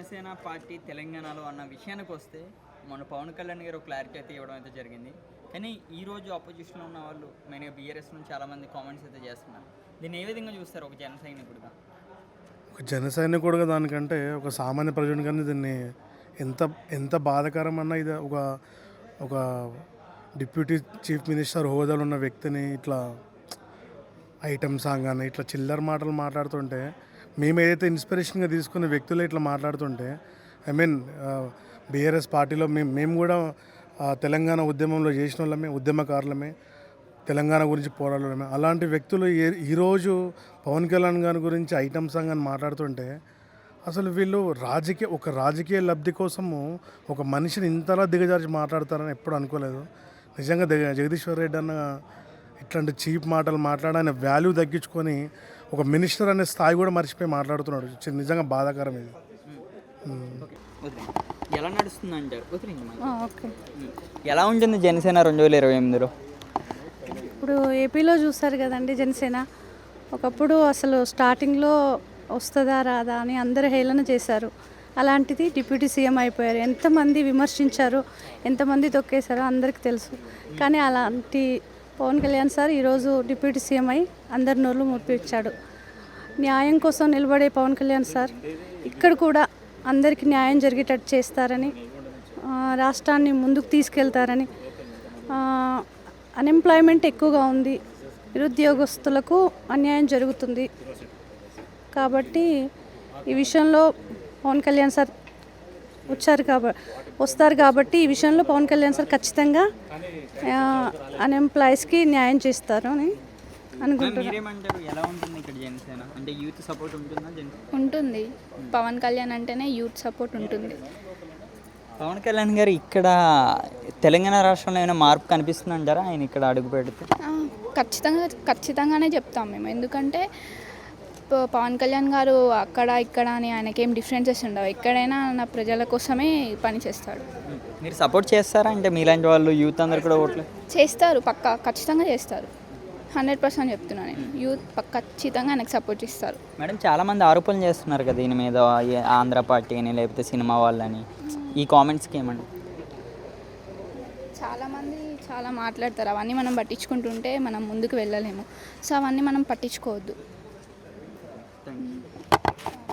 Janasena party తెలంగాణలో అన్న విషయానికి వస్తే మన పవన్ కళ్యాణ్ గారు క్లారిటీ అయితే ఇవ్వడం అయితే జరిగింది. కానీ ఈరోజు ఆపోజిషన్లో ఉన్న వాళ్ళు మెయిన్గా బీఆర్ఎస్ నుంచి చాలామంది కామెంట్స్ అయితే చేస్తున్నారు. దీన్ని ఏ విధంగా చూస్తారు ఒక జన సైనికుడిగా? ఒక జన సైనికుడుగా దానికంటే ఒక సామాన్య ప్రజలు కానీ దీన్ని ఎంత ఎంత బాధాకరం అన్న ఇది ఒక ఒక డిప్యూటీ చీఫ్ మినిస్టర్ హోదాలో ఉన్న వ్యక్తిని ఇట్లా ఐటమ్ సాంగ్ అని ఇట్లా చిల్లర మాటలు మాట్లాడుతుంటే, మేము ఏదైతే ఇన్స్పిరేషన్గా తీసుకున్న వ్యక్తులు ఇట్లా మాట్లాడుతుంటే, ఐ మీన్ బీఆర్ఎస్ పార్టీలో మేము కూడా తెలంగాణ ఉద్యమంలో చేసిన వాళ్ళమే, ఉద్యమకారులమే, తెలంగాణ గురించి పోరాడమే. అలాంటి వ్యక్తులు ఈరోజు పవన్ కళ్యాణ్ గారి గురించి ఐటమ్ సాంగ్ అని మాట్లాడుతుంటే, అసలు వీళ్ళు ఒక రాజకీయ లబ్ధి కోసము ఒక మనిషిని ఇంతలా దిగజార్చి మాట్లాడతారని ఎప్పుడు అనుకోలేదు. నిజంగా జగదీశ్వర్ రెడ్డి అన్న ఇట్లాంటి చీప్ మాటలు మాట్లాడిన వాల్యూ తగ్గించుకొని ఒక మినిస్టర్ అనే స్థాయి కూడా మర్చిపోయి మాట్లాడుతున్నాడు. నిజంగా బాధాకరం ఇది. ఎలా నడుస్తుంది అంటారు? ఎలా ఉంటుంది జనసేన 2028లో? ఇప్పుడు ఏపీలో చూస్తారు కదండి జనసేన. ఒకప్పుడు అసలు స్టార్టింగ్లో వస్తుందా రాదా అని అందరూ హేళన చేశారు. అలాంటిది డిప్యూటీ సీఎం అయిపోయారు. ఎంతమంది విమర్శించారు, ఎంతమంది తొక్కేశారో అందరికీ తెలుసు. కానీ అలాంటి పవన్ కళ్యాణ్ సార్ ఈరోజు డిప్యూటీ సీఎం అయి అందరి నోళ్ళు ముప్పించాడు. న్యాయం కోసం నిలబడే పవన్ కళ్యాణ్ సార్ ఇక్కడ కూడా అందరికీ న్యాయం జరిగేటట్టు చేస్తారని, రాష్ట్రాన్ని ముందుకు తీసుకెళ్తారని. అన్ఎంప్లాయ్మెంట్ ఎక్కువగా ఉంది, నిరుద్యోగస్తులకు అన్యాయం జరుగుతుంది. కాబట్టి ఈ విషయంలో పవన్ కళ్యాణ్ సార్ వస్తారు కాబట్టి ఈ విషయంలో పవన్ కళ్యాణ్ సార్ ఖచ్చితంగా అన్ఎంప్లాయీస్కి న్యాయం చేస్తారు అని అనుకుంటున్నాను. ఉంటుంది. పవన్ కళ్యాణ్ అంటేనే యూత్ సపోర్ట్ ఉంటుంది. పవన్ కళ్యాణ్ గారు ఇక్కడ తెలంగాణ రాష్ట్రంలో ఏమైనా మార్పు కనిపిస్తుంది అంటారా ఆయన ఇక్కడ అడుగు పెడితే? ఖచ్చితంగానే చెప్తాం మేము. ఎందుకంటే పవన్ కళ్యాణ్ గారు అక్కడ ఇక్కడ అని ఆయనకేం డిఫరెన్సెస్ ఉండవు. ఎక్కడైనా నా ప్రజల కోసమే పని చేస్తాడు. మీరు సపోర్ట్ చేస్తారా? అంటే మీలాంటి వాళ్ళు యూత్ అందరు కూడా ఓట్లు చేస్తారు, ఖచ్చితంగా చేస్తారు. 100% చెప్తున్నాను నేను. యూత్ ఖచ్చితంగా ఆయనకు సపోర్ట్ ఇస్తారు. మేడం, చాలామంది ఆరోపణలు చేస్తున్నారు కదా దీని మీద, ఆంధ్ర పార్టీ అని లేకపోతే సినిమా వాళ్ళని. ఈ కామెంట్స్కి ఏమండి? చాలామంది చాలా మాట్లాడతారు. అవన్నీ మనం పట్టించుకుంటుంటే మనం ముందుకు వెళ్ళలేము. సో అవన్నీ మనం పట్టించుకోవద్దు. Thank you.